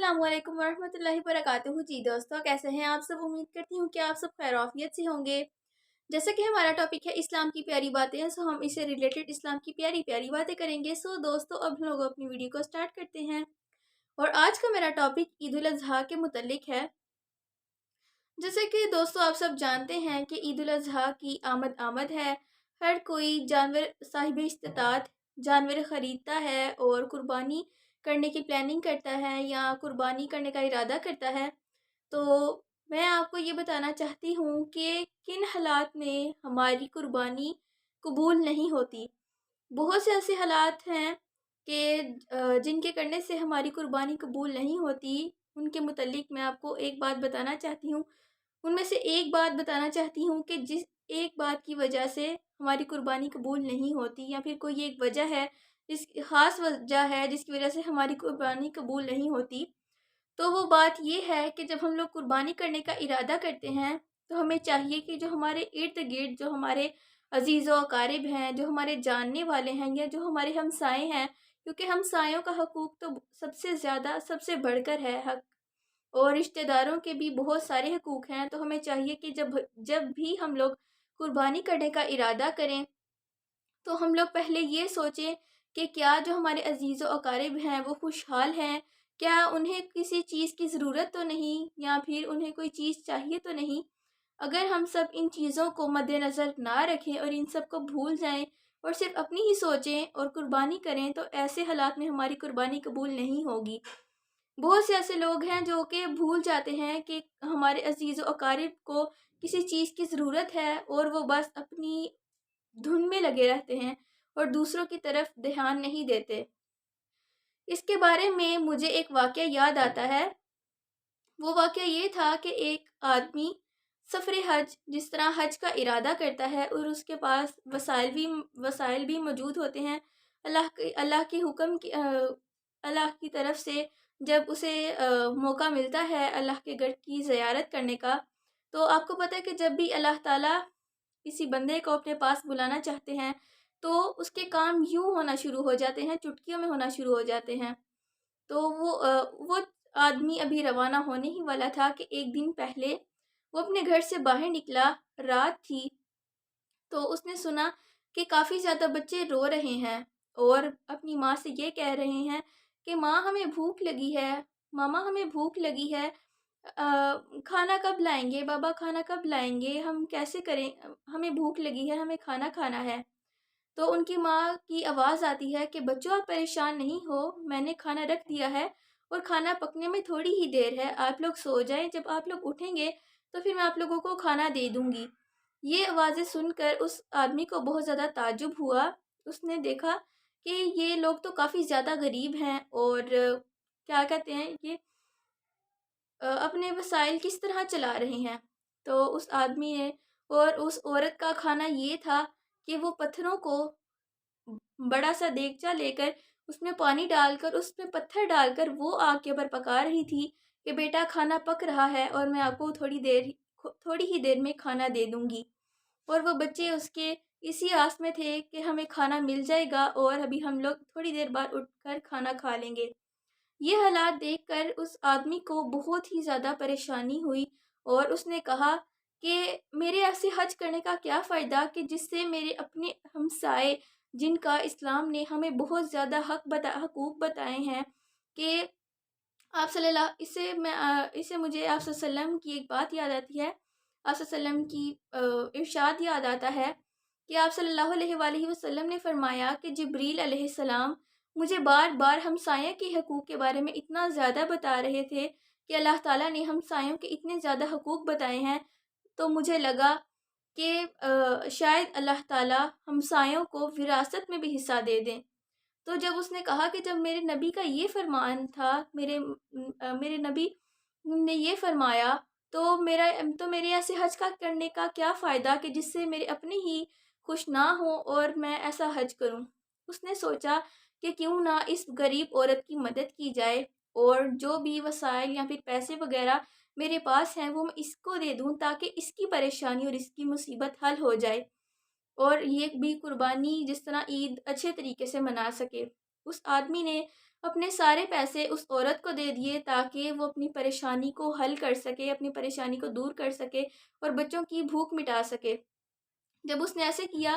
अस्सलाम वालेकुम वरहमतुल्लाहि वबरकातुहू। जी दोस्तों, कैसे हैं आप सब? उम्मीद करती हूँ कि आप सब खैरियत से होंगे। जैसे कि हमारा टॉपिक है इस्लाम की प्यारी बातें, सो हम इससे रिलेटेड इस्लाम की प्यारी प्यारी बातें करेंगे। सो दोस्तों, अब हम लोग अपनी वीडियो को स्टार्ट करते हैं। और आज का मेरा टॉपिक ईद उल अज़हा के मुतल्लिक है। जैसे कि दोस्तों, आप सब जानते हैं कि ईद उल अज़हा की आमद आमद है। हर कोई जानवर साहिब इस्तिताअत जानवर ख़रीदता है और कुर्बानी करने की प्लानिंग करता है या कुर्बानी करने का इरादा करता है। तो मैं आपको ये बताना चाहती हूँ कि किन हालात में हमारी कुर्बानी कबूल नहीं होती। बहुत से ऐसे हालात हैं कि जिनके करने से हमारी कुर्बानी कबूल नहीं होती। उनके मुतल्लिक मैं आपको एक बात बताना चाहती हूँ। उनमें से एक बात बताना चाहती हूँ कि जिस एक बात की वजह से हमारी कुर्बानी कबूल नहीं होती, या फिर कोई एक वजह है, जिस ख़ास वजह है जिसकी वजह से हमारी कुर्बानी कबूल नहीं होती। तो वो बात ये है कि जब हम लोग कुर्बानी करने का इरादा करते हैं, तो हमें चाहिए कि जो हमारे इर्द गिर्द जो हमारे अजीज़ व अकारिब हैं, जो हमारे जानने वाले हैं या जो हमारे हमसाए हैं, क्योंकि हमसायों का हकूक़ तो सबसे ज़्यादा सबसे बढ़कर है हक, और रिश्तेदारों के भी बहुत सारे हकूक़ हैं। तो हमें चाहिए कि जब जब भी हम लोग कुर्बानी करने का इरादा करें, तो हम लोग पहले ये सोचें कि क्या जो हमारे अजीज़ व अकारिब हैं वो खुशहाल हैं, क्या उन्हें किसी चीज़ की ज़रूरत तो नहीं, या फिर उन्हें कोई चीज़ चाहिए तो नहीं। अगर हम सब इन चीज़ों को मद्देनज़र ना रखें और इन सब को भूल जाएं और सिर्फ अपनी ही सोचें और कुर्बानी करें, तो ऐसे हालात में हमारी कुर्बानी कबूल नहीं होगी। बहुत से ऐसे लोग हैं जो कि भूल जाते हैं कि हमारे अजीज़ व अकारिब को किसी चीज़ की ज़रूरत है, और वो बस अपनी धुन में लगे रहते हैं और दूसरों की तरफ ध्यान नहीं देते। इसके बारे में मुझे एक वाक़या याद आता है। वो वाक़या ये था कि एक आदमी सफ़र हज, जिस तरह हज का इरादा करता है और उसके पास वसाइल भी मौजूद होते हैं, अल्लाह के हुक्म की अल्लाह की तरफ से जब उसे मौका मिलता है अल्लाह के घर की ज़ियारत करने का। तो आपको पता है कि जब भी अल्लाह ताला किसी बंदे को अपने पास बुलाना चाहते हैं, तो उसके काम यूँ होना शुरू हो जाते हैं, चुटकियों में होना शुरू हो जाते हैं। तो वो आदमी अभी रवाना होने ही वाला था कि एक दिन पहले वो अपने घर से बाहर निकला। रात थी, तो उसने सुना कि काफ़ी ज़्यादा बच्चे रो रहे हैं और अपनी माँ से ये कह रहे हैं कि माँ, हमें भूख लगी है, मामा हमें भूख लगी है, खाना कब लाएंगे, बाबा खाना कब लाएंगे, हम कैसे करें, हमें भूख लगी है, हमें खाना खाना है। तो उनकी माँ की आवाज़ आती है कि बच्चों, आप परेशान नहीं हो, मैंने खाना रख दिया है और खाना पकने में थोड़ी ही देर है, आप लोग सो जाएं, जब आप लोग उठेंगे तो फिर मैं आप लोगों को खाना दे दूँगी। ये आवाज़ें सुनकर उस आदमी को बहुत ज़्यादा ताज्जुब हुआ। उसने देखा कि ये लोग तो काफ़ी ज़्यादा गरीब हैं, और क्या कहते हैं ये अपने वसाइल किस तरह चला रहे हैं। तो उस आदमी ने और उस औरत का खाना ये था कि वो पत्थरों को बड़ा सा देगचा लेकर उसमें पानी डालकर उसमें पत्थर डालकर वो आग के ऊपर पका रही थी कि बेटा, खाना पक रहा है और मैं आपको थोड़ी ही देर में खाना दे दूंगी। और वो बच्चे उसके इसी आस में थे कि हमें खाना मिल जाएगा और अभी हम लोग थोड़ी देर बाद उठकर खाना खा लेंगे। ये हालात देखकर उस आदमी को बहुत ही ज़्यादा परेशानी हुई, और उसने कहा कि मेरे ऐसे हज करने का क्या फ़ायदा कि जिससे मेरे अपने हमसाए, जिनका इस्लाम ने हमें बहुत ज़्यादा हकूक़ बताए हैं, कि आप सल्लल्लाहु इससे मुझे आप सल्लम की एक बात याद आती है। आप सल्लम की इरशाद याद आता है कि आप सल्लल्लाहु अलैहि वसल्लम ने फरमाया कि जिब्रील अलैहिस्सलाम मुझे बार बार हमसायों के हकूक़ के बारे में इतना ज़्यादा बता रहे थे कि अल्लाह ताला ने हमसायों के इतने ज़्यादा हकूक़ बताए हैं। तो मुझे लगा कि शायद अल्लाह ताला हमसायों को विरासत में भी हिस्सा दे दें। तो जब उसने कहा कि जब मेरे नबी का ये फरमान था, मेरे नबी ने ये फरमाया, तो मेरे ऐसे हज का करने का क्या फ़ायदा कि जिससे मेरे अपने ही खुश ना हो और मैं ऐसा हज करूं। उसने सोचा कि क्यों ना इस गरीब औरत की मदद की जाए, और जो भी वसाइल या फिर पैसे वगैरह मेरे पास हैं वो मैं इसको दे दूं, ताकि इसकी परेशानी और इसकी मुसीबत हल हो जाए और ये भी कुर्बानी जिस तरह ईद अच्छे तरीके से मना सके। उस आदमी ने اپنے سارے پیسے اس عورت کو دے دیے تاکہ وہ اپنی پریشانی کو حل کر سکے، اپنی پریشانی کو دور کر سکے اور بچوں کی بھوک مٹا سکے۔ جب اس نے ایسے کیا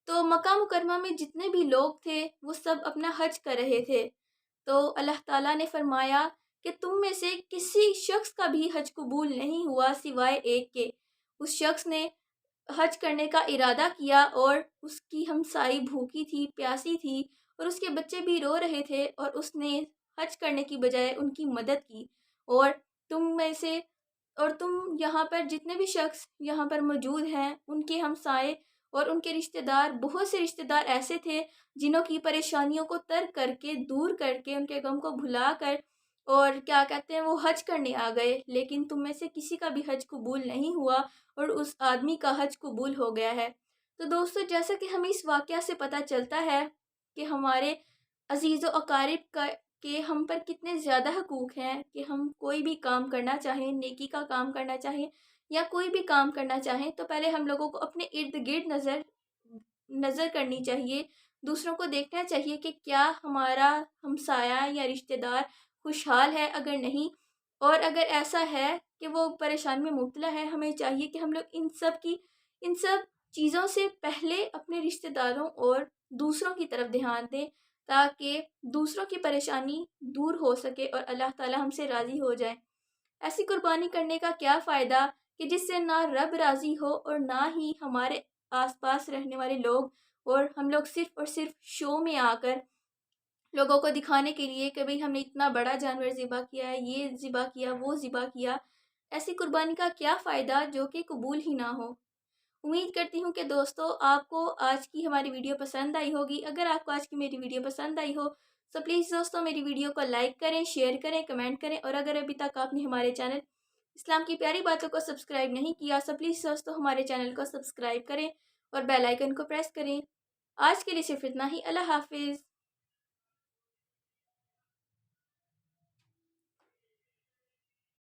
تو مکہ مکرمہ میں جتنے بھی لوگ تھے وہ سب اپنا حج کر رہے تھے، تو اللہ تعالیٰ نے فرمایا کہ تم میں سے کسی شخص کا بھی حج قبول نہیں ہوا سوائے ایک کے۔ اس شخص نے حج کرنے کا ارادہ کیا اور اس کی ہمسائی بھوکی تھی، پیاسی تھی اور اس کے بچے بھی رو رہے تھے، اور اس نے حج کرنے کی بجائے ان کی مدد کی۔ اور تم میں سے اور تم یہاں پر جتنے بھی شخص یہاں پر موجود ہیں، ان کے ہمسائے اور ان کے رشتہ دار، بہت سے رشتہ دار ایسے تھے جنہوں کی پریشانیوں کو ترک کر کے، دور کر کے، ان کے غم کو بھلا کر، اور کیا کہتے ہیں، وہ حج کرنے آ گئے، لیکن تم میں سے کسی کا بھی حج قبول نہیں ہوا اور اس آدمی کا حج قبول ہو گیا ہے۔ تو دوستو، جیسا کہ ہمیں اس واقعہ سے پتہ چلتا ہے کہ ہمارے عزیز و اقارب کا کہ ہم پر کتنے زیادہ حقوق ہیں، کہ ہم کوئی بھی کام کرنا چاہیں، نیکی کا کام کرنا چاہیں یا کوئی بھی کام کرنا چاہیں، تو پہلے ہم لوگوں کو اپنے ارد گرد نظر کرنی چاہیے، دوسروں کو دیکھنا چاہیے کہ کیا ہمارا ہمسایہ یا رشتہ دار خوشحال ہے، اگر نہیں، اور اگر ایسا ہے کہ وہ پریشانی میں مبتلا ہے، ہمیں چاہیے کہ ہم لوگ ان سب چیزوں سے پہلے اپنے رشتہ داروں اور دوسروں کی طرف دھیان دیں، تاکہ دوسروں کی پریشانی دور ہو سکے اور اللہ تعالی ہم سے راضی ہو جائے۔ ایسی قربانی کرنے کا کیا فائدہ کہ جس سے نہ رب راضی ہو اور نہ ہی ہمارے آس پاس رہنے والے لوگ، اور ہم لوگ صرف اور صرف شو میں آ کر لوگوں کو دکھانے کے لیے کہ بھئی ہم نے اتنا بڑا جانور ذبح کیا ہے، یہ ذبح کیا، وہ ذبح کیا۔ ایسی قربانی کا کیا فائدہ جو کہ قبول ہی نہ ہو۔ امید کرتی ہوں کہ دوستو آپ کو آج کی ہماری ویڈیو پسند آئی ہوگی۔ اگر آپ کو آج کی میری ویڈیو پسند آئی ہو تو پلیز دوستو میری ویڈیو کو لائک کریں، شیئر کریں، کمنٹ کریں، اور اگر ابھی تک آپ نے ہمارے چینل اسلام کی پیاری باتوں کو سبسکرائب نہیں کیا تو پلیز دوستو ہمارے چینل کو سبسکرائب کریں اور بیل آئیکن کو پریس کریں۔ آج کے لیے صرف اتنا ہی۔ اللہ حافظ۔